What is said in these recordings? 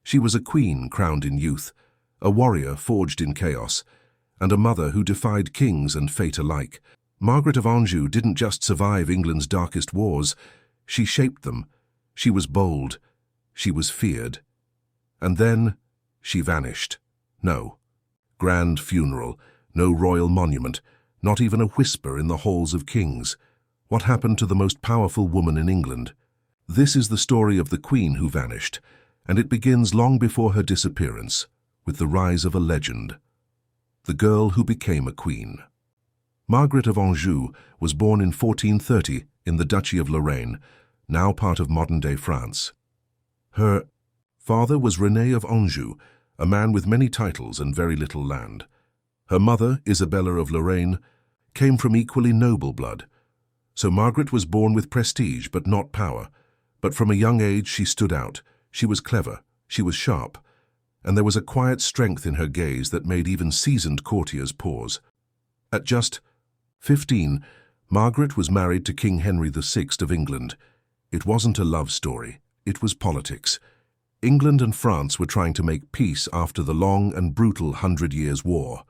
She was a queen crowned in youth, a warrior forged in chaos, and a mother who defied kings and fate alike. Margaret of Anjou didn't just survive England's darkest wars, she shaped them. She was bold, she was feared. And then she vanished. No grand funeral, no royal monument, not even a whisper in the halls of kings. What happened to the most powerful woman in England? This is the story of the queen who vanished, and it begins long before her disappearance, with the rise of a legend. The girl who became a queen. Margaret of Anjou was born in 1430 in the Duchy of Lorraine, now part of modern-day France. Her father was René of Anjou, a man with many titles and very little land. Her mother, Isabella of Lorraine, came from equally noble blood. So Margaret was born with prestige but not power. But from a young age she stood out. She was clever, she was sharp, and there was a quiet strength in her gaze that made even seasoned courtiers pause. At just 15, Margaret was married to King Henry VI of England. It wasn't a love story, it was politics. England and France were trying to make peace after the long and brutal 100 Years' War.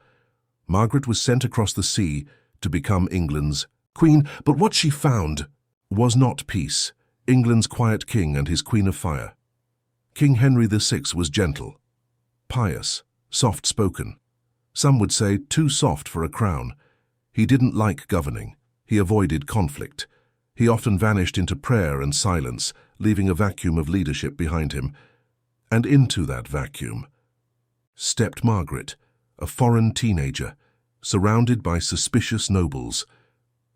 Margaret was sent across the sea to become England's queen, but what she found was not peace. England's quiet king and his queen of fire. King Henry VI was gentle, pious, soft-spoken. Some would say too soft for a crown. He didn't like governing. He avoided conflict. He often vanished into prayer and silence, leaving a vacuum of leadership behind him. And into that vacuum stepped Margaret, a foreign teenager, surrounded by suspicious nobles,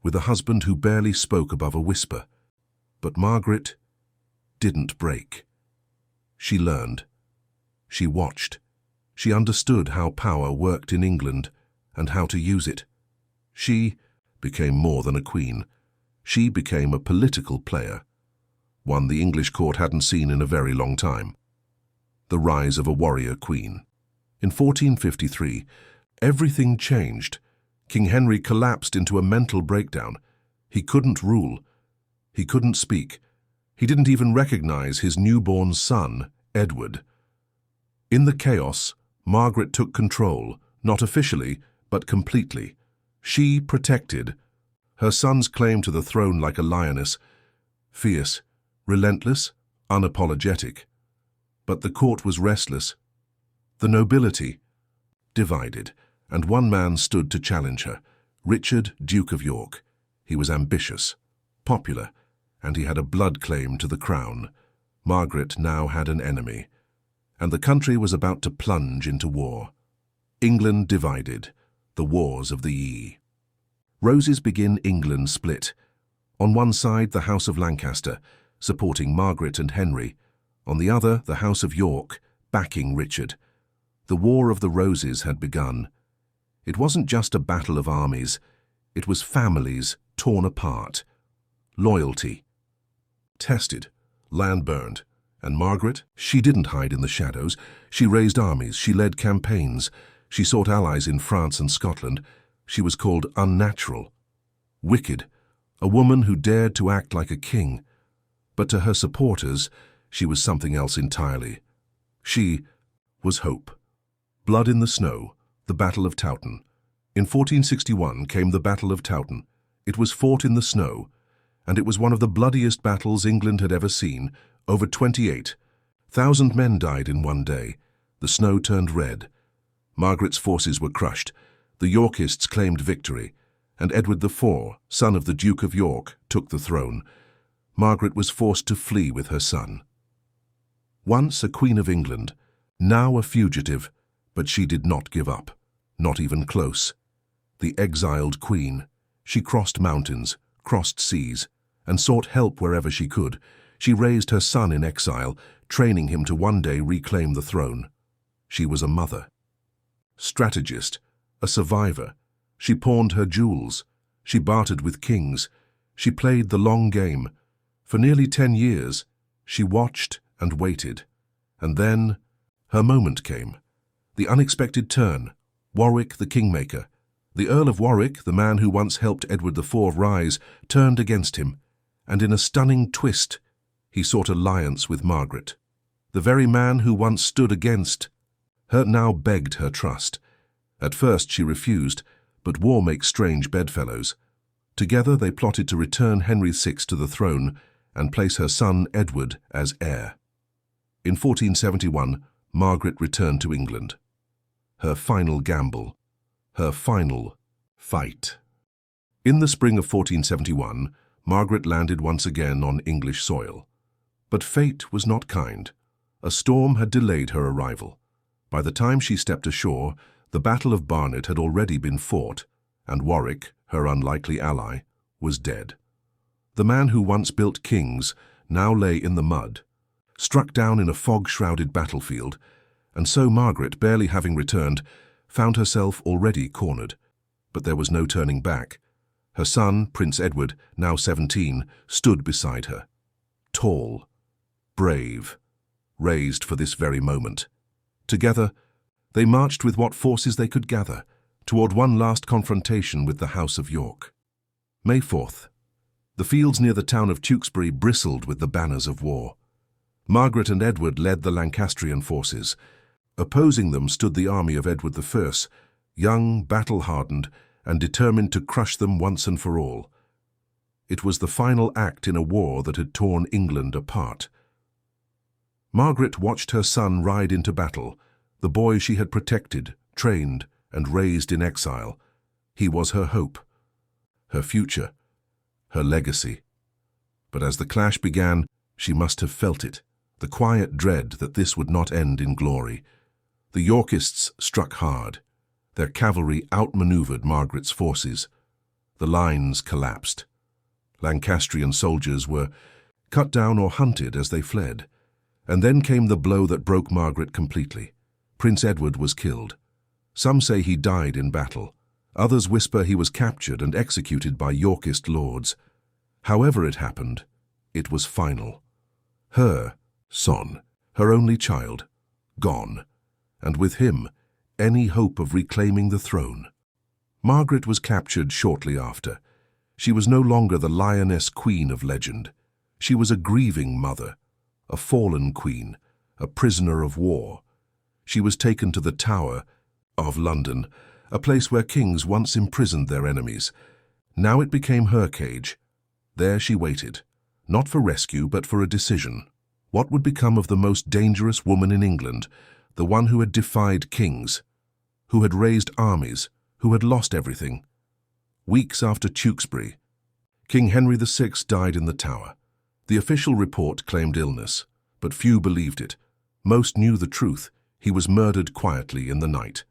with a husband who barely spoke above a whisper. But Margaret didn't break. She learned. She watched. She understood how power worked in England and how to use it. She became more than a queen. She became a political player, one the English court hadn't seen in a very long time. The rise of a warrior queen. In 1453, everything changed. King Henry collapsed into a mental breakdown. He couldn't rule. He couldn't speak. He didn't even recognize his newborn son, Edward. In the chaos, Margaret took control, not officially, but completely. She protected her son's claim to the throne like a lioness, fierce, relentless, unapologetic. But the court was restless, the nobility divided, and one man stood to challenge her, Richard, Duke of York. He was ambitious, popular, and he had a blood claim to the crown. Margaret now had an enemy, and the country was about to plunge into war. England divided, the wars of the Ye. Roses begin England split. On one side, the House of Lancaster, supporting Margaret and Henry. On the other, the House of York, backing Richard. The War of the Roses had begun. It wasn't just a battle of armies. It was families torn apart. Loyalty tested, land burned. And Margaret, she didn't hide in the shadows. She raised armies, she led campaigns. She sought allies in France and Scotland. She was called unnatural, wicked, a woman who dared to act like a king. But to her supporters, she was something else entirely. She was hope. Blood in the snow, the Battle of Towton. In 1461 came the Battle of Towton. It was fought in the snow, and it was one of the bloodiest battles England had ever seen. Over 28,000 men died in one day. The snow turned red. Margaret's forces were crushed. The Yorkists claimed victory, and Edward IV, son of the Duke of York, took the throne. Margaret was forced to flee with her son. Once a Queen of England, now a fugitive, but she did not give up, not even close. The exiled queen, she crossed mountains, crossed seas, and sought help wherever she could. She raised her son in exile, training him to one day reclaim the throne. She was a mother, strategist, a survivor. She pawned her jewels. She bartered with kings. She played the long game. For nearly 10 years, she watched and waited. And then, her moment came. The unexpected turn. Warwick the kingmaker. The Earl of Warwick, the man who once helped Edward IV rise, turned against him, and in a stunning twist, he sought alliance with Margaret. The very man who once stood against her now begged her trust. At first she refused, but war makes strange bedfellows. Together they plotted to return Henry VI to the throne and place her son Edward as heir. In 1471, Margaret returned to England. Her final gamble, her final fight. In the spring of 1471, Margaret landed once again on English soil. But fate was not kind. A storm had delayed her arrival. By the time she stepped ashore, the Battle of Barnet had already been fought, and Warwick, her unlikely ally, was dead. The man who once built kings now lay in the mud, struck down in a fog-shrouded battlefield, and so Margaret, barely having returned, found herself already cornered. But there was no turning back. Her son, Prince Edward, now 17, stood beside her. Tall, brave, raised for this very moment. Together, they marched with what forces they could gather toward one last confrontation with the House of York. May 4th. The fields near the town of Tewkesbury bristled with the banners of war. Margaret and Edward led the Lancastrian forces. Opposing them stood the army of Edward I, young, battle-hardened, and determined to crush them once and for all. It was the final act in a war that had torn England apart. Margaret watched her son ride into battle, the boy she had protected, trained, and raised in exile. He was her hope, her future, her legacy. But as the clash began, she must have felt it, the quiet dread that this would not end in glory. The Yorkists struck hard. Their cavalry outmaneuvered Margaret's forces. The lines collapsed. Lancastrian soldiers were cut down or hunted as they fled. And then came the blow that broke Margaret completely. Prince Edward was killed. Some say he died in battle. Others whisper he was captured and executed by Yorkist lords. However it happened, it was final. Her son, her only child, gone, and with him, any hope of reclaiming the throne. Margaret was captured shortly after. She was no longer the lioness queen of legend. She was a grieving mother, a fallen queen, a prisoner of war. She was taken to the Tower of London, a place where kings once imprisoned their enemies. Now it became her cage. There she waited, not for rescue but for a decision. What would become of the most dangerous woman in England, the one who had defied kings, who had raised armies, who had lost everything? Weeks after Tewkesbury, King Henry VI died in the Tower. The official report claimed illness, but few believed it. Most knew the truth. He was murdered quietly in the night.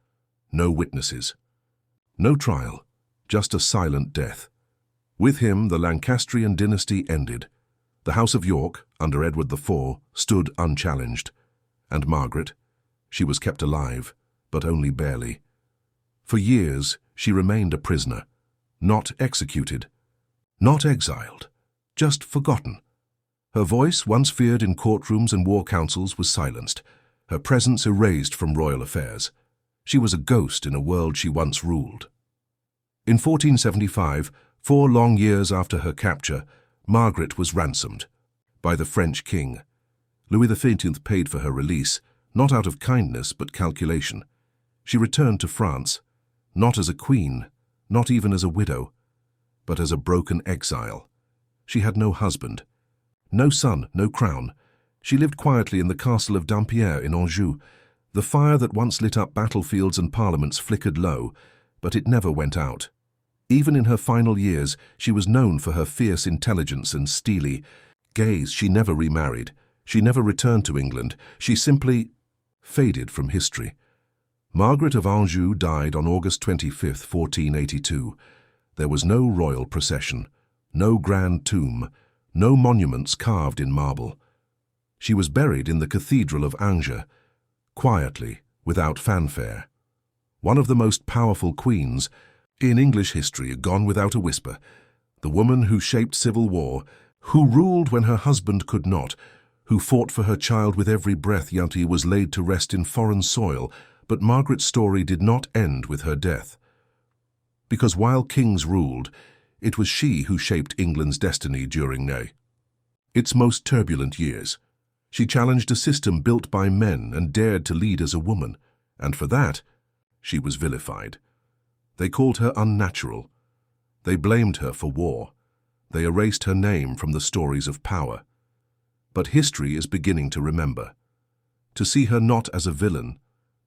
No witnesses. No trial, just a silent death. With him, the Lancastrian dynasty ended. The House of York, under Edward IV, stood unchallenged. And Margaret, she was kept alive, but only barely. For years, she remained a prisoner, not executed, not exiled, just forgotten. Her voice, once feared in courtrooms and war councils, was silenced, her presence erased from royal affairs. She was a ghost in a world she once ruled. In 1475, 4 long years after her capture, Margaret was ransomed by the French king. Louis XV paid for her release, not out of kindness but calculation. She returned to France, not as a queen, not even as a widow, but as a broken exile. She had no husband, no son, no crown. She lived quietly in the castle of Dampierre in Anjou. The fire that once lit up battlefields and parliaments flickered low, but it never went out. Even in her final years, she was known for her fierce intelligence and steely gaze. She never remarried. She never returned to England. She simply faded from history. Margaret of Anjou died on August 25, 1482. There was no royal procession, no grand tomb, no monuments carved in marble. She was buried in the Cathedral of Angers, quietly, without fanfare. One of the most powerful queens in English history, gone without a whisper. The woman who shaped civil war, who ruled when her husband could not, who fought for her child with every breath. Yunti was laid to rest in foreign soil, but Margaret's story did not end with her death. Because while kings ruled, it was she who shaped England's destiny during its most turbulent years. She challenged a system built by men and dared to lead as a woman, and for that, she was vilified. They called her unnatural. They blamed her for war. They erased her name from the stories of power. But history is beginning to remember, to see her not as a villain,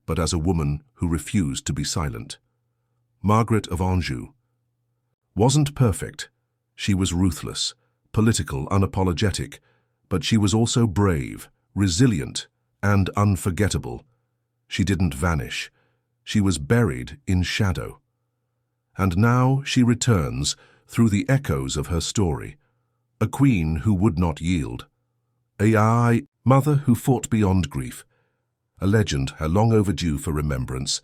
but as a woman who refused to be silent. Margaret of Anjou wasn't perfect. She was ruthless, political, unapologetic, but she was also brave, resilient, and unforgettable. She didn't vanish. She was buried in shadow. And now she returns through the echoes of her story, a queen who would not yield, a mother who fought beyond grief, a legend long overdue for remembrance,